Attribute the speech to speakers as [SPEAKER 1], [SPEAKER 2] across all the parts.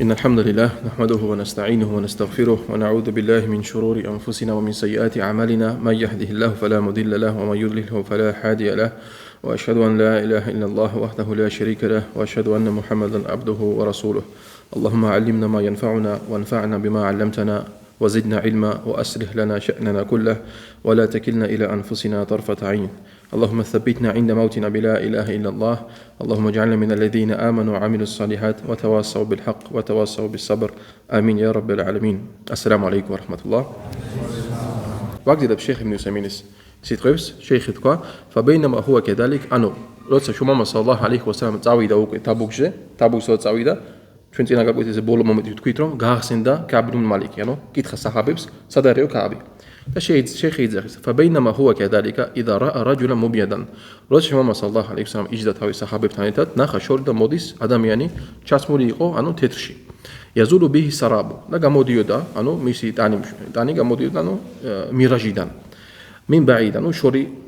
[SPEAKER 1] إن الحمد لله نحمده ونستعينه ونستغفره ونعوذ بالله من شرور أنفسنا ومن سيئات أعمالنا من يهده الله فلا مضل له ومن يضلله فلا هادي له وأشهد أن لا إله إلا الله وحده لا شريك له وأشهد أن محمدا عبده ورسوله اللهم علمنا ما ينفعنا وانفعنا بما علمتنا وزدنا علما وأصلح لنا شأننا كله ولا تكلنا إلى أنفسنا طرفة عين اللهم ثبتنا عند موتنا بلا إله إلا الله اللهم اجعلنا من الذين آمنوا وعملوا الصالحات وتواصوا بالحق وتواصوا بالصبر آمين يا رب العالمين السلام عليكم ورحمة الله وأقدر بشيخ ابن يسمينس سيتقبس شيخ تقوى فبينما هو كذلك أنو رأس شمام صلى الله عليه وسلم تعويدا تابوكجه تابوكسو تعويدا ჩვენ წინა გაკვეთილზე ბოლო მომენტში თქვით რომ გაახსენდა კაბ იბნ მალიკი, ანუ კითხა საჰაბებს, სად არისო კაბი. და შეიძახის, فبينما هو كذلك إذا رأى رجلا مبيضا. როცა მამა სალლაჰუ ალეიჰი ვასალამ იჯდა თავის საჰაბებთან ერთად, ნახა შორიდან მოდის ადამიანი, ჩასმული იყო, ანუ თეთრში. يزول به السراب. და გამოდიოდა, ანუ მისი ტანი გამოდიოდა, ანუ მირაჟიდან. من بعيد أنو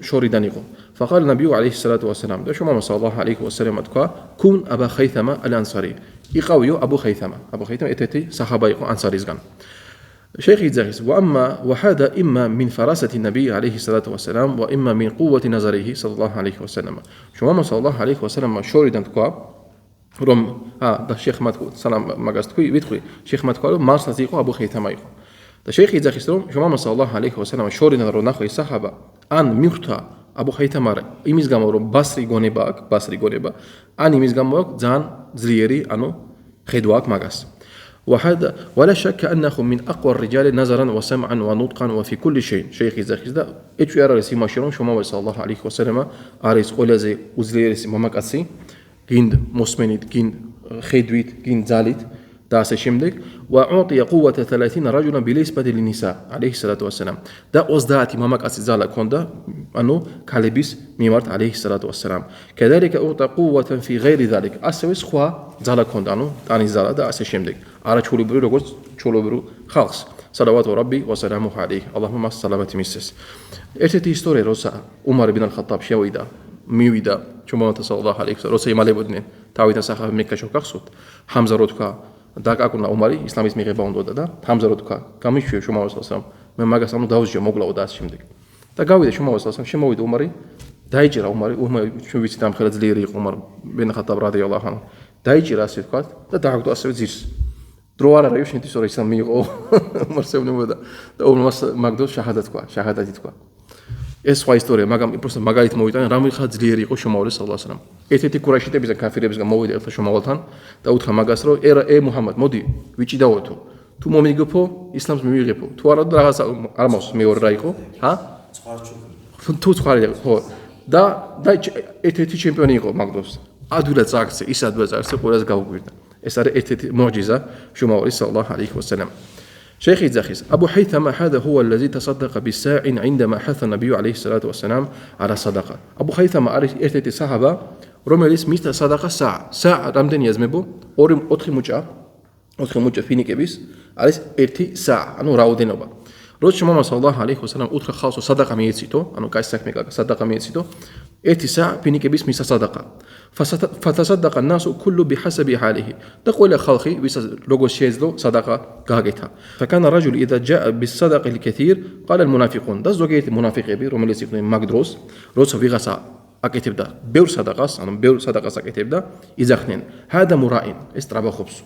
[SPEAKER 1] شوري دانيغو فقال النبي عليه الصلاة والسلام ده شو ما صلى الله عليه وسلم أتقى كون أبا خيثمة الأنصاري يقاويو أبو خيثمة إتتي صحابة يقو أنصاري زغان شيخ يتزغيس وهذا إما من فراسة النبي عليه الصلاة والسلام وإما من قوة نظره صلى الله عليه وسلم شو ما صلى الله عليه وسلم شوري دانتقى روم ده شيخ ماتكو سلام ماغاستكوي ويتخوي شيخ ماتكو مارس يقو أبو خيثمة يقو და შეიხი იძახის რომ მამა სალლაჰუ ალეიჰი ვასალამ შორიდან რომ ნახო ის საჰაბა ან მიხვდა აბუ ხეითამა იმის გამო რომ ბასრი გონება ან იმის გამო აქვს ძალიან ძლიერი ანუ ხედვა აქვს მაგას وهذا ولا شك انه من اقوى الرجال نظرا وسمعا ونطقا وفي كل شيء შეიხი იძახის და ეჭვი არ არის იმაში რომ მამა სალლაჰუ ალეიჰი ვასალამ არის ყველაზე უძლიერესი მამაკაცი გინ მოსმენით გინ ხედვით გინ ძალით და ასე შემდეგ وأعطي قوة 30 رجلا بالنسبة للنساء عليه الصلاة والسلام და 30 მამაკაცი ძალა ქონდა ანუ ქალების მიმართ عليه الصلاة والسلام كذلك أعطى قوة في غير ذلك ასევე სხვა ძალა ქონდა ანუ ტანის ძალა და ასე შემდეგ არაჩვეულებრივი როგორც ჩვეულებრივ ხალხს صلوات ربي وسلامه عليه اللهم مع السلامة მისცეს ერთ-ერთი ისტორია როცა უმარ იბნ ალ-ხატაბ მივიდა ჩუმათა სალლაჰუ ალეიჰი ვასალამ როცა იმალებოდნენ თავიდან სახაბი მექაში გახსოვთ ჰამზა რო თქვა დაკაკუნა უმარი ისლამის მიღება უნდოდა და ჰამზა რო თქვა გამიშვია შუმავასალამ მე მაგას ანუ დაუსჯა მოგლაო და ასე შემდეგ და გავიდა შუმავასალამ შემოვიდა უმარი დაიჭირა უმარი ჩვენ ვიცით ამ ხელა ძლიერი იყო უმარ ბენ ხატაბ რადიალლაჰუ ანჰუ დაიჭირა ასე თქვა და დააგდო ასევე ძირს დრო არ არის შენთვის რომ ისლამი მიიღო უმარსევნებოდა და უმას მაგდო შაჰადათი თქვა ეს სხვა ისტორია მაგრამ просто მაგალით მოვიტანა რამე ხა ძლიერი იყო შუმავლის სალლაჰუ ალეიჰი ვასალამ ერთ-ერთი კურაიშიტებიდან კაფირებისგან მოვიდა ერთხელ შუმავალთან და უთხრა მაგას რომ ე მუჰამად მოდი ვიჭიდაოთო თუ მომიგებო ისლამს მივიღებო თუ არა და რაღაც არ მავს მეორე რა იყო თუ სხვა ხო და ერთ-ერთი ჩემპიონი იყო მაგდოს ადვილად წაგცე ის ადვილად წაგცე ყველას გაუგვირდა ეს არის ერთ-ერთი მუჯიზა შუმავლის სალლაჰუ ალეიჰი ვასალამ شيخ يزخيس أبو حيثمة هذا هو الذي تصدق بالساع عندما حث النبي عليه الصلاة والسلام على الصدقة أبو حيثمة إرتدي صحابة رمليس ميست صدقة ساعة رمدن يزمبو أتخي مجا فينيك بيس عليس إرتي ساعة أنو راودينوبا روز شماما صلى الله عليه وسلم أتخي خاصو صدقة ميتسيتو أنو كايس ساكميكا صدقة ميتسيتو إرتي ساعة فينيك بيس ميست صدقة فتصدق الناس كله بحسب حاله تقول خلقي بس لوجو شيزلو صدقة قاعدتها فكان الرجل إذا جاء بالصدقة الكثير قال المنافقون ده زوجيت منافق يبي رمليس يكون مقدروس روس في غسا أكتب ده بير صدقة أكتب ده إذا خنين هذا مرائن استرابا خبز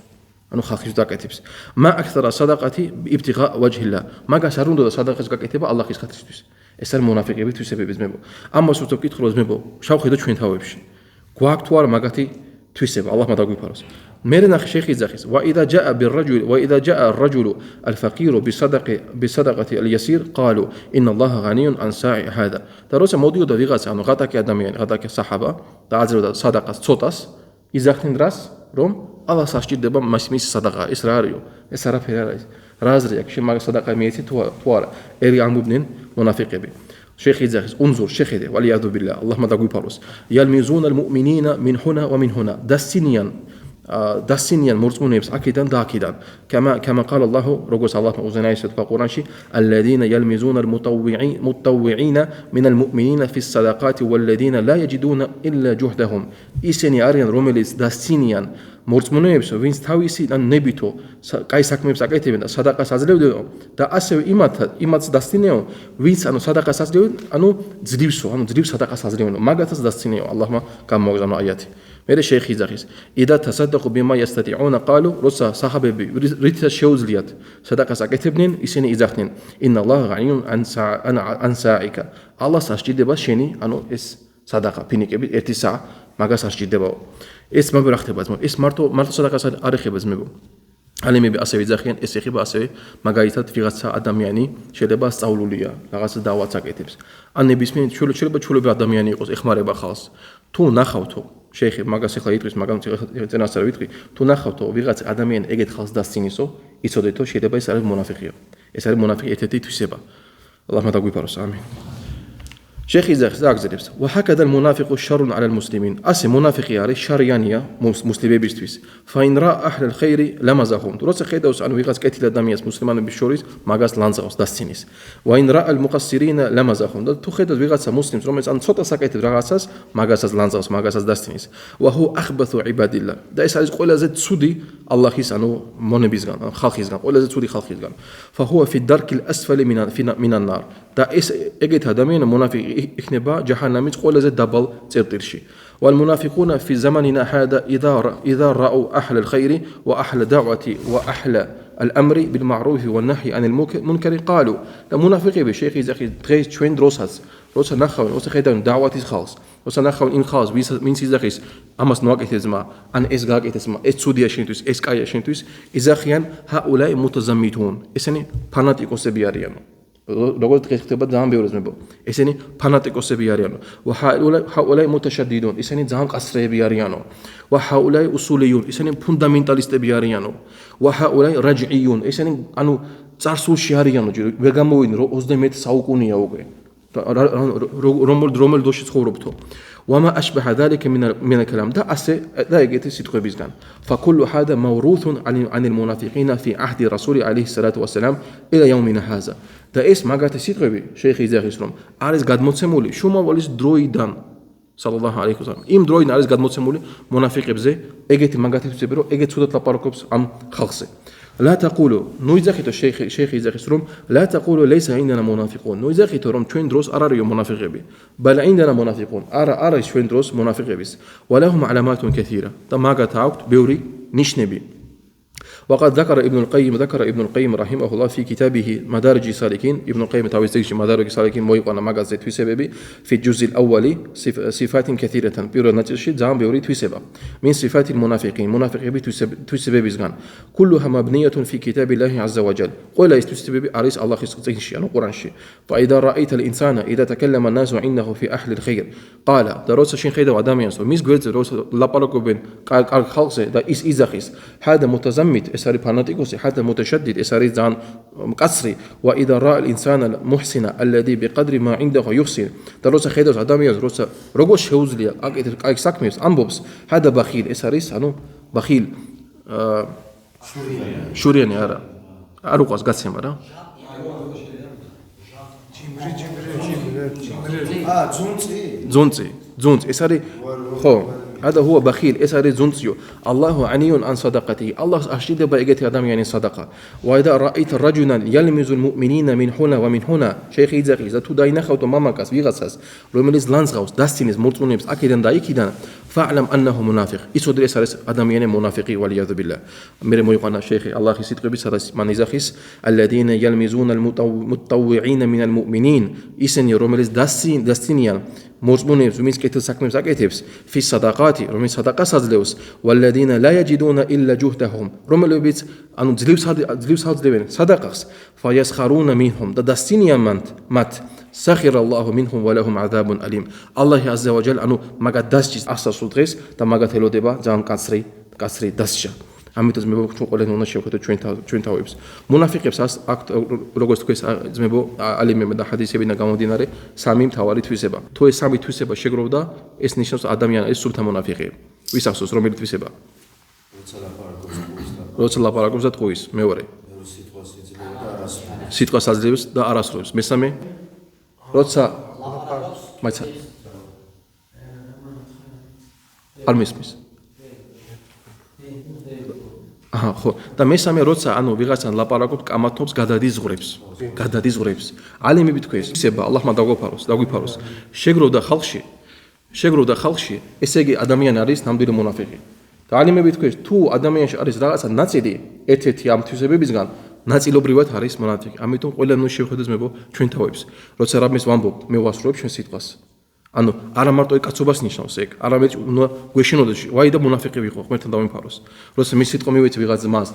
[SPEAKER 1] أنو خاخيش ده كتبس ما أكثر صدقتي بابتغاء وجه الله ما قاسرون ده صدقة كتبه الله خيس خاطرش اسر منافق يبي تسبب بزمبو أما سوتو كيت خلاص مبو شاو خيدو شوين تاوبش كواك توار ماغاتي تويسب الله ما داغوي باروس ميرنا شيخ يزخيس وإذا جاء الرجل الفقير بصدقة اليسير قالوا إن الله غني عن ساعي هذا تروس موديو دا فيغاس انو غاتاكي ادميان غاتاكي صحابه تعذروا دا صدقه صوتاس يزخين راس روم الله ساشجيدبا ماسميس صدقه اسراريو اسرا فيرايز رازريك شي ماغ صدقه ميتي توار اري عمبنين منافقين شيخ يزخيس انظر شيخ ده والعياذ بالله اللهم داغوي باروس يلمزون المؤمنين من هنا ومن هنا داسينيان مرزمونيبس أكيدان داكيدان كما قال الله رجوس الله أوزناي في القرآن الذين يلمزون المتطوعين من المؤمنين في الصدقات والذين لا يجدون إلا جهدهم إسني أرين روميليس داسينيان მორწმუნეებს, ვინც თავისი ნებითო კაი საქმეებს აკეთებენ და სადაყას აძლევდნენ და ასევე იმათს დასცინეო, ვინც სადაყას აძლევენ, ძლივს სადაყას აძლევენ, მაგათაც დასცინეო. ალლაჰმა გამოგზავნა აიათი. მერე შეიხი იძახის. იდა თასადაყუ ბიმა იასტატიუნა ყალუ, როცა საჰაბები რითაც შეუძლიათ სადაყას აკეთებდნენ, ისინი იძახდნენ: ინა ალლაჰ ღანიუნ ან საიკა. ალლას არ სჭირდება შენი, ეს სადაყა, ფინიკები 1 სა, მაგას არ სჭირდებაო. ეს მაგრამ რა ხდება ძმაო? ეს მარტო სადაყას არ ეხება ძმებო. ალიმები ასევე იძახიან, ეს ეხება ასევე მაგალითად ვიღაცა ადამიანი შეიძლება სწავლულია, რაღაცა დავაც აკეთებს. ან ნებისმიერ შეიძლება ჩულები ადამიანი იყოს, ეხმარება ხალხს. თუ ნახავთო შეიხი მაგას ახლა იტყვის, მაგამ წინასწარ ვიტყვი, თუ ნახავთო ვიღაც ადამიანი ეგეთ ხალხს დასცინისო, იცოდეთო შეიძლება ეს არის მონაფიყია. ეს არის მონაფიყი ერთ-ერთი თვისება. ალლაჰმა დაგვიფაროს, ამინ. შეიხი იძახის და აგზელებს. وهكذا المنافق شر على المسلمين. ასე მონაფიყი არის შარიანია მუსლიმებისთვის. فإن رأى أهل الخير لمزهم. როცა ხედავს ვიღაც კეთილ ადამიანს მუსლიმანების შორის, მაგას ლანძღავს, დასცინის. وإن رأى المقصرين لمزهم. და თუ ხედავს ვიღაცა მუსლიმს, რომელიც ცოტა საკეთებს რაღაცას, მაგასაც ლანძღავს, მაგასაც დასცინის. وهو أخبث عباد الله. და ეს არის ყველაზე ცუდი ალლაჰის მონებისგან, ხალხისგან, ყველაზე ცუდი ხალხისგან. فهو في الدرك الأسفل من النار. და ეს ეგეთ ადამიანი მონაფიყი იქნება ჯაჰანამის ყველაზე დაბალ წერტილში. والمنافقون في زماننا هذا إذا رأوا أهل الخير وأهل دعوة وأهل الأمر بالمعروف والنهي عن المنكر قالوا المنافقين بشيخ يزخي დღეს ჩვენ დროსაც როცა ნახავენ, როცა ხედავენ დავათის ხალხს, როცა ნახავენ იმ ხალხს, ვინც იძახის ამას ნოაკეთეს ძმა, ან ეს გააკეთეს ძმა, ეს ცუდია შენთვის, ეს კაია შენთვის, იძახიან ჰაულაი მუტაზამითუნ. ესენი ფანატიკოსები არიანო. როგორც დღეს ხდება ძალიან ბევრი ძმებო. ესენი ფანატიკოსები არიანო. ჰაულაი მუტაშადიდუნ. ესენი ძალიან ყასრეები არიანო. ჰაულაი უსულiyun. ესენი ფუნდამენტალისტები არიანო. ჰაულაი რაჯიიუნ. ესენი წარსულში არიანო, ვერ გამოვიდნენ 21 საუკუნეა უკვე. რომელ დროში ცხოვრობთო. وما أشبه ذلك من الكلام ده ده يجي سيتخبيزغان فكل هذا موروث عن المنافقين في عهد رسول عليه الصلاة والسلام إلى يومنا هذا ده اسم ما قالت سيتخبي شيخ يزاغيسلم عارز قد متسمولي شو ما وليس درويدان صلى الله عليه وسلم إم درويدان عارز قد متسمولي منافق بزي إجت ما قالت سيبرو إجت سودة لباركوبس عم خلصي لا تقولوا نويزاخيت الشيخ يزاخيسلم لا تقولوا ليس عندنا منافقون نويزاخيت روم توين دروس أراريو منافقين بل عندنا منافقون أرى شوين دروس منافقين ولهم علامات كثيرة ما قالت بيوري نشنبي وقد ذكر ابن القيم رحمه الله في كتابه مدارج السالكين ابن القيم تويزيج مدارج السالكين مويقنا مغازت في سبب في الجزء الأول صفات كثيرة بيرو نتشي زام بيوري في سبب من صفات المنافقين منافقين في سبب زغان كلها مبنية في كتاب الله عز وجل قل يستسبب أريس الله يسقطينشي أنا قرانشي فإذا رأيت الإنسان إذا تكلم الناس عنده في أهل الخير قال دروس شين خيدا وداميان سو ميس غيرز روس لا باركو بين قال خالص دا إس إزاخيس هذا متزمت إساري فاناتيكوسي حتى متشدد إساري زان قصري وإذا رأى الإنسان المحسن الذي بقدر ما عنده يحسن دروس خيدا وداميان روس روغوش هوزليا أك ساكميس أمبوبس هذا بخيل إساريس أنو بخيل شوريان يا را أروقاس قاسم را زونتي إساري خو هذا هو بخيل إساري زونتيو الله عني عن صدقته الله أشهد بأجت أدم يعني صدقة وإذا رأيت رجلا يلمز المؤمنين من هنا ومن هنا شيخ إذا إذا تداين خوت ماما كاس بيغسس روملز لانزغوس داستينز مرتونيبس أكيدن دايكيدن فاعلم أنه منافق إسودر إسارس أدم يعني منافقي والعياذ بالله مير مويقنا شيخ الله يسيد بسرس من إزاخيس الذين يلمزون المتطوعين من المؤمنين إسن روملز داستينيان مرتونيبس وميس كتل ساكميبس أكيتبس في الصدقات روملز صدقة سازلوس والذين لا يجدون إلا جهدهم روملوبيتس أنو زليوس هازلوين صدقس فيسخرون منهم داستينيان مات سخر الله منهم ولهم عذاب أليم الله عز وجل أنو ماغا داسجيس أحسا سودغيس تا ماغا تلو ديبا جان قصري داسجا ამიტომ ძმებო ჩვენ ყველანი უნდა შევხედოთ ჩვენ თავებს მონაფიყებს აქ როგორც თქვენ ძმებო ალიმები და ჰადისები და გამომდინარე სამი მთავარი თვისება თუ ეს სამი თვისება შეგროვდა ეს ნიშნავს ადამიანი ეს სულთა მონაფიყი ვის ახსოვს რომელი თვისება როცა ლაპარაკობს და ტყუის მეორე სიტყვას აძლევს და არასრულებს მესამე როცა მაიცა არ მისმის ხო და მესამე როცა ანუ ვიღაცან ლაპარაკობთ კამათობს გადადიზღვრებს ალიმები თქვენ ისება ალლაჰმა დაგვიფაროს შეგროვდა ხალხში ესე იგი ადამიანი არის ნამდვილი მონაფიყი და ალიმები თქვენ თუ ადამიანში არის რაღაცა ნაწილი ერთ-ერთი ამ თვისებებისგან ნაწილობრივად არის მონაფიყი ამიტომ ყველა ნუ შევხედოთ მეგო ჩვენ თავებს როცა რამეს ვამბობ მე ვასრულებ ჩვენ სიტყვას ანუ არა მარტო კაცობას ნიშნავს ეგ არამედ გვეშინოდეს ვაი და მონაფიყი ვიყო ღმერთთან დავიმფაროს როცა მის სიტყვა მივეცი ვიღაც მას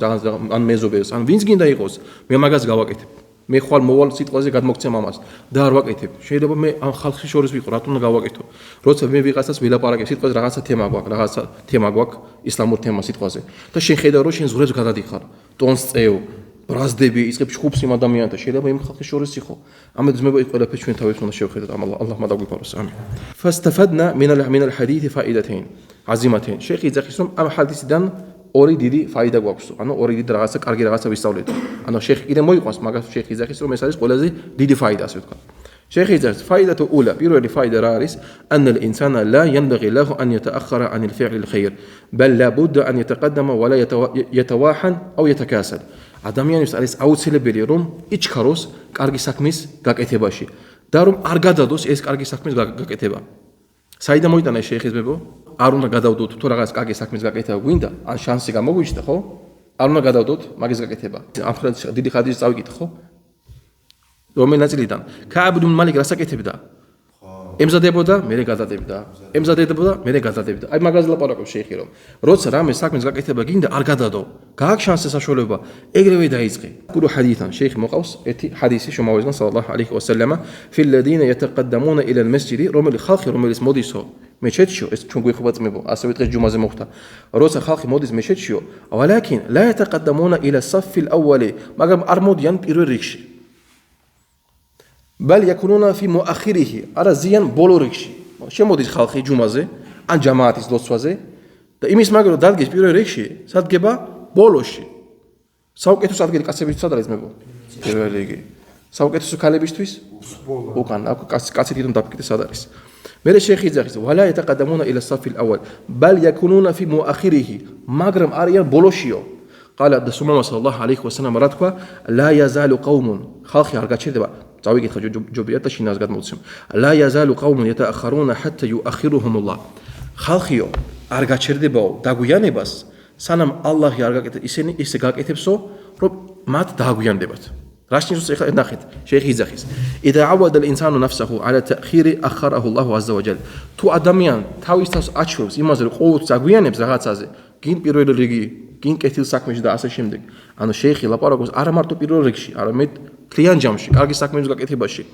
[SPEAKER 1] ან მეზობელს ან ვინც გინდა იყოს მე მაგას გავაკეთებ მე ხვალ მოვალ სიტყვაზე გადმოგცემ ამას და არ ვაკეთებ შეიძლება მე ამ ხალხის შორის ვიყო რატომ უნდა გავაკეთო როცა მე ვიღაცას ვილაპარაკებ სიტყვაზე რაღაცა თემა გვაქვს ისლამურ თემა სიტყვაზე და შენ ხედავ რომ შენ ზღვრებს გადადიხარ ტონს წევ ბრაზდები იწყებ შხუბს იმ ადამიანთან შეიძლება იმ ხალხის შორის იყო ამედს მე ყველაფერს ჩვენ თავებს უნდა შევხედოთ ალლაჰმა დაგვიფაროს ამინ فاستفدنا من الحديث فائدتين عظيمتين شيخ იძახის რომ ამ ჰადისიდან ორი დიდი ფაიდა გვაქვს ანუ ორი დიდი რაღაცა კარგი რაღაცა ვისწავლეთ ანუ შეხი კიდე მოიყვანს მაგას შეხი იძახის რომ ეს არის ყველაზე დიდი ფაიდა ასე ვთქვა شيخ يزعج فائدة أولى بيروي فائدة رارس أن الإنسان لا ينبغي له أن يتأخر عن الفعل الخير بل لابد أن يتقدم ولا يتواحن أو يتكاسل ადამიანის არის აუცილებელი რომ იჩქაროს კარგი საქმის გაკეთებაში და რომ არ გადადოს ეს კარგი საქმის გაკეთება. საიდან მოიტანა შეიხის ბებო? არ უნდა გადავდოთ თუ რაღაც კარგი საქმის გაკეთება გვინდა, ან შანსი გამოგვიჩნდა, ხო? არ უნდა გადავდოთ მაგის გაკეთება. ამ ხელ დიდი ხადის წავიკით, ხო? რომელი ნაწილიდან? ქააბ ibn მალიკ რას აკეთებდა? ემზადებოდა, მერე გადადებდა. აი მაგაზე ლაპარაკობს შეიხი რომ როცა რამე საქმის გაკეთება გინდა არ გადადო. გააქვს შანსი საშუალება, ეგრევე დაიწყე. გურო ჰადისთან შეიხი მოყავს ერთი ჰადისი შომავიზგან სალალაჰუ ალეიჰი ვასალამა ფილ ლადინა يتقدمون الى المسجد რომელი ხალხი რომელიც მოდისო მეჩეთშიო ეს ჩვენ გვიხობა წმებო ასევე დღეს ჯუმაზე მოხდა როცა ხალხი მოდის მეჩეთშიო ولكن لا يتقدمون الى الصف الاول მაგრამ არ მოდიან პირველ რიგში بل يكونون في مؤخره არა ზიან ბოლო რიგში შემოდის ხალხი ჯუმაზე ან ჯამაათის ლოცვაზე და იმის მაგალითად დადგეს პირველ რიგში სადგება ბოლოში საუკეთესო ადგილი კაცებისთვის სად არის მეგო პირველ რიგი საუკეთესო ქალებისთვის უკან აქ კაცი თვითონ დაფიქრდეს სად არის მერე შეიხი იძახის ولا يتقدمون الى الصف الاول بل يكونون في مؤخره მაგრამ არიან ბოლოშიო قال رسول صلى الله عليه وسلم რა თქვა لا يزال قوم ხალხი არ გაჩერდება წავიკითხა ჯობია და შინას გადმოვცემ لا يزال قوم يتاخرون حتى يؤخرهم الله ხალხიო არ გაჩერდებაო დაგვიანებას სანამ ალლაჰი არ გაკეთებს ისინი ისე გაკეთებსო რომ მათ დააგვიანდებათ რაშნიოს ეხლა ნახეთ შეიხი იძახის اذا عود الانسان نفسه على تاخير اخره الله عز وجل თუ ადამიან თავის თავს აჩვევს იმაზე რომ ყოველთვის აგვიანებს რაღაცაზე გინ პირველ რიგი გინ კეთილ საქმეში და ასე შემდეგ ანუ შეიხი ლაპარაკობს არა მარტო პირველ რიგში არამედ მთლიან ჯამში კარგი საქმეების გაკეთებაში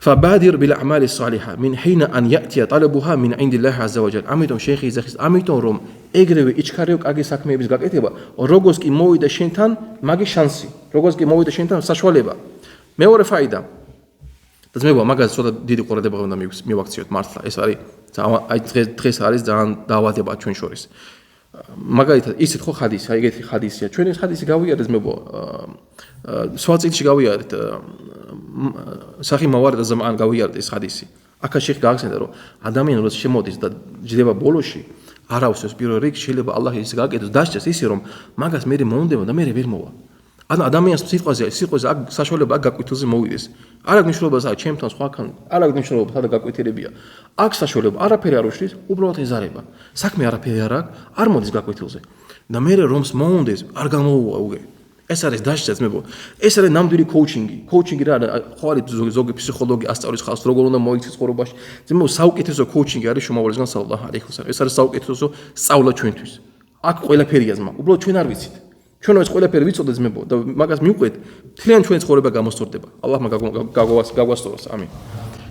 [SPEAKER 1] فبادر بالاعمال الصالحه من حين ان ياتي طلبها من عند الله عز وجل ამიტომ შეიხი იძახის ამიტომ რომ ეგრევე იჩქარეო კარგი საქმეების გაკეთება როგორც კი მოვიდა შენთან მაგის შანსი როგორც კი მოვიდა შენთან საშუალება მეორე ფაიდა და ძმებო მაგას ცოტა დიდი ყურადღება უნდა მივაქციოთ მართლა ეს არის აი დღეს არის ძალიან დაავადება ჩვენ შორის მაგალითად ისეთ ხო ხადისი აი ეგეთი ხადისია ჩვენ ეს ხადისი გავიარეთ ძმებო სვაწილში გავიარეთ სახი მავარდა ზამან გავიარეთ ეს ხადისი აქა შეხ გაახსენდა რომ ადამიანი როცა შემოდის და ჯდება ბოლოში არ ავსოს პირველ რიგში შეიძლება ალლაჰი ის გააკეთოს დასჭეს ისე რომ მაგას მე მომდება და მე ვერ მოვა ან ადამიანს სიტყვაზე აქ საშუალება აქ გაკვეთილზე მოვიდეს არ აქვს მნიშვნელობას აქ ჩემთან სხვაქან არ აქვს მნიშვნელობა სადა გაკვეთილებია აქ საშუალება არაფერი არ უშლის უბრალოდ ეზარება საქმე არაფერი არ აქვს არ მოდის გაკვეთილზე და მე რომს მოუნდეს არ გამოუვა უკვე ეს არის დასჭეს მებო ეს არის ნამდვილი კოუჩინგი რა ხო არის ზოგი ფსიქოლოგი ასწავლის ხალხს როგორ უნდა მოიქცეს ცხოვრებაში ძმო საუკეთესო კოუჩინგი არის შუმავალისგან სალალაჰუ ალეიჰი ვასალამ ეს არის საუკეთესო სწავლა ჩვენთვის აქ ყველაფერია ძმა უბრალოდ ჩვენ არ ვიცით ჩვენ ეს ყველაფერი ვიცოდეთ ძმებო და მაგას მივყვეთ თლიან ჩვენ ცხოვრება გამოსწორდება ალლაჰმა გაგვასწოროს ამინ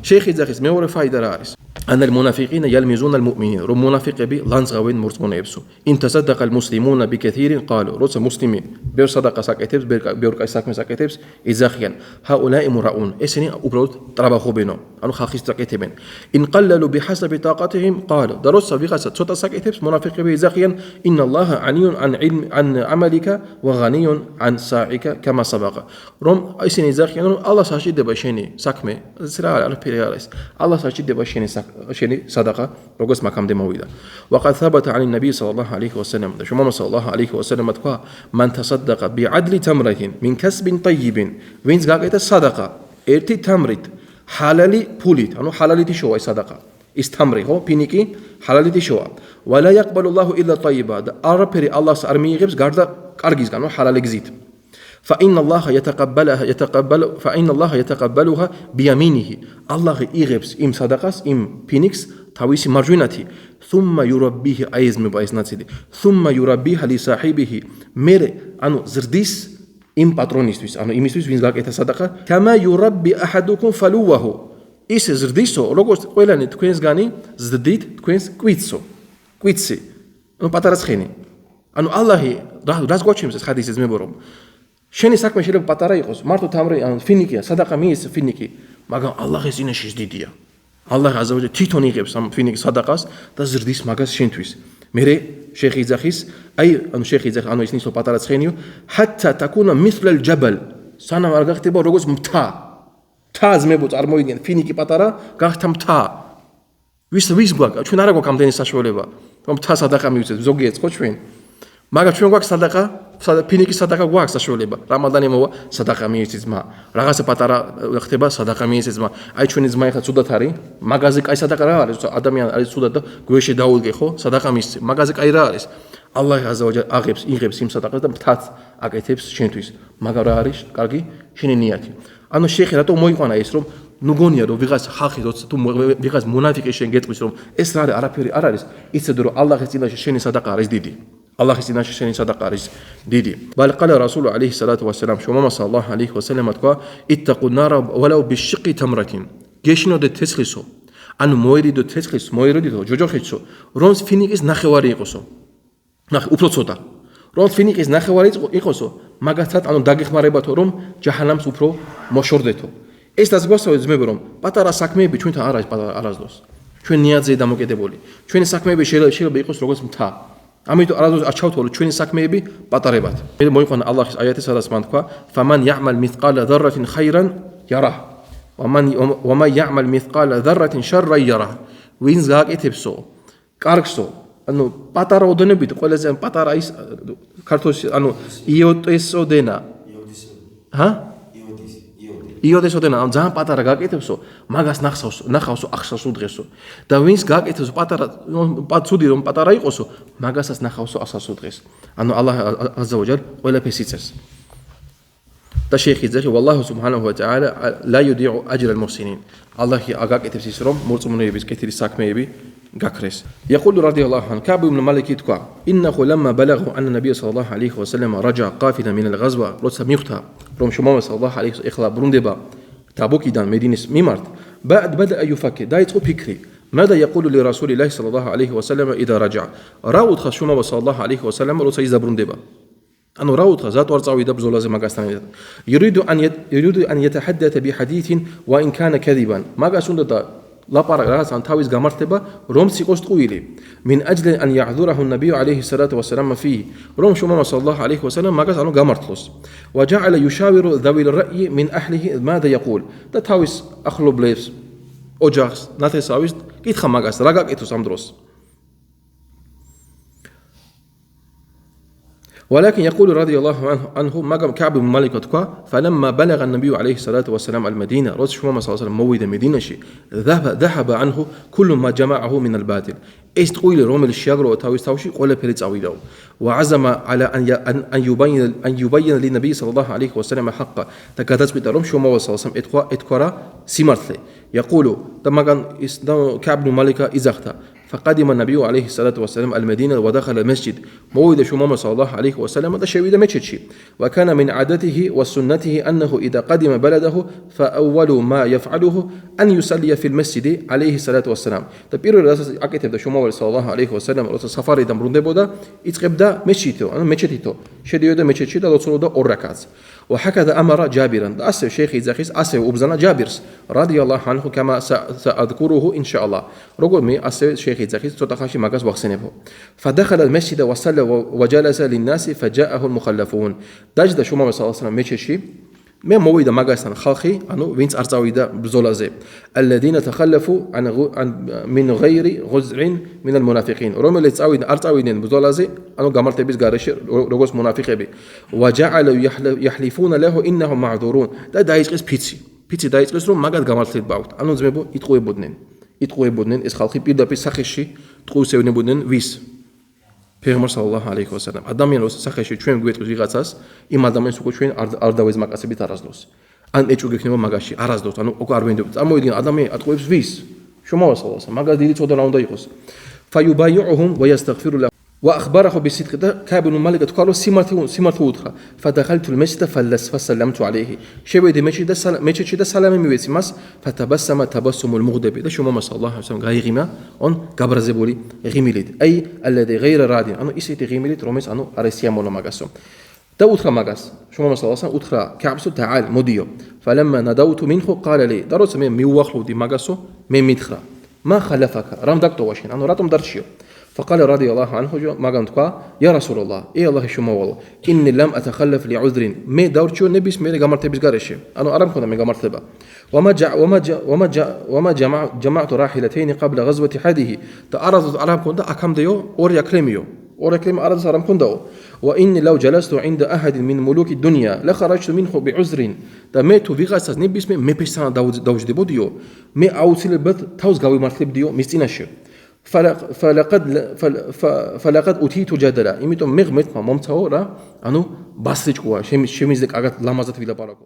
[SPEAKER 1] შეიხი იძახის მეორე ფაიდა რა არის أن المنافقين يلمزون المؤمنين رم منافقين لانزغوين مرزمونيبسو إن تصدق المسلمون بكثير قالوا رأس مسلمين ბევრ სადაყას აკეთებს, ბევრ კაი საქმეს აკეთებს, ეძახიან. ჰაულაი მურაუნ. ესენი უბრალოდ ტრაბახობენო. ანუ ხალხის აკეთებენ. ინ ყალალუ ბიჰასაბი ტაყატიჰიმ ყალუ. და როცა ვიღაცა ცოტა საკეთებს, მონაფიყები ეძახიან, ინალლაჰა ანიუნ ან ამალიკა ვა ღანიუნ ან საიკა კამა საბაყა. რომ ისინი ეძახიან, რომ ალლას აღჭირდება შენი საქმე, ეს რა არაფერი არ არის. ალლას აღჭირდება შენი სადაყა, როგორც მაქამდე მოვიდა. وقد ثبت عن النبي صلى الله عليه وسلم شما صلى الله عليه وسلم თქვა من تصدق بعدل تمرة من كسب طيب ვინც გაკეთა სადაყა ერთი თამრით حلالي ფულით ანუ حلالითი შოა ეს სადაყა ის თამრი ხო ფინიკი حلالითი შოა ولا يقبل الله الا طيبا არაფერი ალლას არ მიიღებს გარდა კარგისგან ანუ حلال გზით فإن الله يتقبلها بيمينه الله იღებს იმ სადაყას იმ ფინიკს თავისი მარჯვენათი ثم يربيه أيزمب أيزناتي ثم يربيها لصاحبه مر أنو زرديس إم باترونيستوس أنو إميستوس وين زاك إتصدقة كما يربي أحدكم فلوه إيش زرديسو لوجوس قيلاني تكوينز غاني زديت تكوينز كويتسي أنو باترس خيني أنو الله راس قوتشيمس حديث زمبروم شني ساك مشيله باترا يقص مارتو تامري أنو فينيكيا صدقة ميس فينيكي ماغا الله يسينا شيديديا Allah azza wa jalla თვითონ იღებს ამ ფინიკის სადაყას და ზრდის მაგას შენთვის. მერე შეიხი იძახის, ანუ შეიხი იძახი, ანუ ისინი სულ პატარა ცხენიო, hatta takuna mithla al-jabal. სანამ არ გახდება როგორც მთა. მთა ზმებო წარმოიდგენ, ფინიკი პატარა, გახდა მთა. ვის გვაქვს? ჩვენ არ გვაქვს ამდენი საშუალება, რომ მთა სადაყა მივიცეთ, ზოგიერთს ხო ჩვენ? მაგრამ ჩვენ გვაქვს სადაყა, ფინიკის სადაყა გვაქვს საშუალება. რამადანი მოვა, სადაყა მიიცით ძმა. რაღაცა პატარა ხდება, სადაყა მიიცით ძმა. აი ჩვენი ძმა ეხლა ცუდად არის, მაგაზე კაი სადაყა რა არის? ადამიანი არის ცუდად და გვეშე დაუდგე ხო? სადაყა მიიცით. მაგაზე კაი რა არის? ალლაჰ აზა ვა ჯალა იღებს იმ სადაყას და მთაც აკეთებს შენთვის. მაგრამ რა არის? კარგი შენი ნიათი. ანუ შეიხი რატო მოიყვანა ეს რომ ნუ გონია რომ ვიღაც ხალხი როცა თუ ვიღაც მონაფიკი შენ გეტყვის რომ ეს რა არის არაფერი არ არის იცოდე რომ ალლაჰის წინაშე შენი სადაყა არის დიდი ალლაჰის წინაშე შენი სადაყა არის დიდი ბალ ყალა რასულ ალეიჰი სალათუ ვასალამ შუმა სალლაჰუ ალეიჰი ვასალამ თქვა იტტაყუ ნარა ვალაუ ბიშყი თამრათინ გეშინოდე თესლისო ანუ მოერიდო თესლის მოერიდო ჯოჯოხიცო რომ ფინიკის ნახევარი იყოსო ნახე უფრო ცოტა რომ ფინიკის ნახევარი იყოსო მაგათაც ანუ დაგეხმარებათო რომ ჯაჰანამს უფრო მოშორდეთო ეს დასგვასავე ძმებო რომ პატარა საქმეები ჩვენთან არ არის არასდროს ჩვენ ნიადზე დამოკიდებული ჩვენი საქმეები შეიძლება იყოს როგორც მთა ამიტომ არასდროს არ ჩავთვალო ჩვენი საქმეები პატარებად მე მოიყვანა ალლაჰის აიათი სადაც მან თქვა فمن يعمل مثقال ذرة خيرا يره ومن يعمل مثقال ذرة شرا يره ვინც გააკეთებსო კარგსო ანუ პატარა ოდენობით ყველაზე პატარა ის ქართულში ანუ იოტესოდენა ჰა იოდესოდენა ამ ძალიან პატარა გააკეთებსო მაგას ნახავსო ახსოვსო დღესო და ვინც გააკეთებს პატარა ცუდი რომ პატარა იყოსო მაგასაც ნახავსო ახსოვსო დღეს ანუ ალლაჰ აზა ვა ჯალა ყველაფერს იცეს და შეიხი ძახი ვალლაჰუ სუბჰანაჰუ ვა ტაალა ლა იუდიუ აჯრ ალ-მუჰსინინ ალლაჰი აგაკეთებს ის რომ მორწმუნეების კეთილი საქმეები გაქრეს يقول رضي الله عنه كعب بن مالك يتقى إنه لما بلغه أن النبي صلى الله عليه وسلم رجع قافلا من الغزوة رتسا ميختا روم شمام صلى الله عليه وسلم إخلا بروندبا تابوكي دان مدينة ميمارت بعد بدأ يفكر دايت فكري ماذا يقول لرسول الله صلى الله عليه وسلم إذا رجع راود خاص شمام صلى الله عليه وسلم رتسا إذا بروندبا أنه راود ذات ورصاوي دبزو لازم ماغاستان يريد أن يتحدث بحديث وإن كان كذبا ماغاسون لابارا راس عن تاويز غامرتبا روم سيقوس طويلي من أجل أن يعذره النبي عليه الصلاة والسلام فيه روم شمام صلى الله عليه وسلم ماغاس عنه غامرتلوس وجعل يشاور ذوي الرأي من أهله ماذا يقول دا تاويز أخلو بليرس أوجاكس ناتساويز كيتخا ماغاس راغاك إتو سامدروس ولكن يقول رضي الله عنه مقام كعب بن مالك تقى فلما بلغ النبي عليه الصلاة والسلام المدينة رسول الله صلى الله عليه وسلم مويد مدينة شيء ذهب عنه كل ما جمعه من الباطل استقول روم الشجر وتاويس تاوشي قول بريتس عويدو وعزم على أن يبين للنبي صلى الله عليه وسلم حقا تكادت بتروم شو ما وصل سم اتقرا سمرث يقول تمغان كعب بن مالك إزختا فقدم النبي عليه الصلاة والسلام المدينة ودخل المسجد موعد محمد صلى الله عليه وسلم شهد مسجد وكان من عادته وسنته أنه إذا قدم بلده فأول ما يفعله أن يصلي في المسجد عليه الصلاة والسلام تبير الرسول أكتب محمد صلى الله عليه وسلم رسول سفاري دمرون دبودا يتقبدا مسجده أنا مسجده شديده مسجده رسول أوركاز وهكذا أمر جابرا أسف شيخ زخيس أسف أبزنا جابرس رضي الله عنه كما سأذكره إن شاء الله رجل مي أسف شيخ زخيس تتخاشي مجاز بخسنه فدخل المسجد وصلى وجلس للناس فجاءه المخلفون دجد شو ما صلى الله عليه وسلم مشي მე მოვიდა მაგასთან ხალხი, ანუ ვინც არ წავიდა ბრძოლაზე. الذين تخلفوا عن من غير غزع من المنافقين. რომელიც არ წავიდნენ ბრძოლაზე, ანუ გამართების გარეშე, როგორც მონაფიყები. وجعل يحلفون له انهم معذورون. და დაიწყეს ფიცი დაიწყეს რომ მაგათ გამართლება აქვს. ანუ ძმებო იტყუებოდნენ ეს ხალხი პირდაპირ სახეში ტყუისევნებოდნენ ვის? Peygamber sallallahu aleyhi ve sellem. ადამიანს სახეში ჩვენ გვეტყვის ვიღაცას, იმ ადამიანს უკვე ჩვენ არ დავეზმაკაცებით არასდროს. ან ეჭვი გექნება მაგაში, არასდროს, ანუ უკვე არ ვენდობ. წარმოიდგინე ადამიანი ატყუებს ვის? შუმავა sallallahu aleyhi ve sellem. მაგას დიდი წოდნა უნდა იყოს. فيبايعهم ويستغفر له وأخبره بالصدق كعب بن مالك قال سمعته ودخل فدخلت المسجد فسلمت عليه شبيد مسجد سلام ميويس مس فتبسم تبسم المغضب ده شو صلى الله عليه وسلم غيغيما اون غبرزبولي غيميليت اي الذي غير راد انه اسيت غيميليت رومس انه ارسيامونو ماغاسو ده ودخل ماغاس شو صلى الله عليه وسلم ودخل كعب تعال موديو فلما ندوت منه قال لي دروس ميوخلو دي ماغاسو ميميتخرا ما خلفك رام دكتو واشين انه راتم درشيو فقال رضي الله عنه ماغان تقا يا رسول الله اي الله شموالو اني لم اتخلف لعذر مي دورچو نبيس مي غمرتبس غارشه انا ارم كنا مي غمرتبا وما جمعت راحلتين قبل غزوه حده تعرض العرب كنت اكم ديو اور يكلميو اور يكلم ارض سرم كندو واني لو جلست عند احد من ملوك الدنيا لخرجت منه بعذر دميت بغاس نبيس مي بيسان دوجدبوديو مي اوصلبت توز غاوي مرتبديو مستيناشه فلقد أتيت جدلا. إمتى مغمت ما ممتاو را أنو باسرج قوا. شميز لك أقعد لامازات ويلا باركو.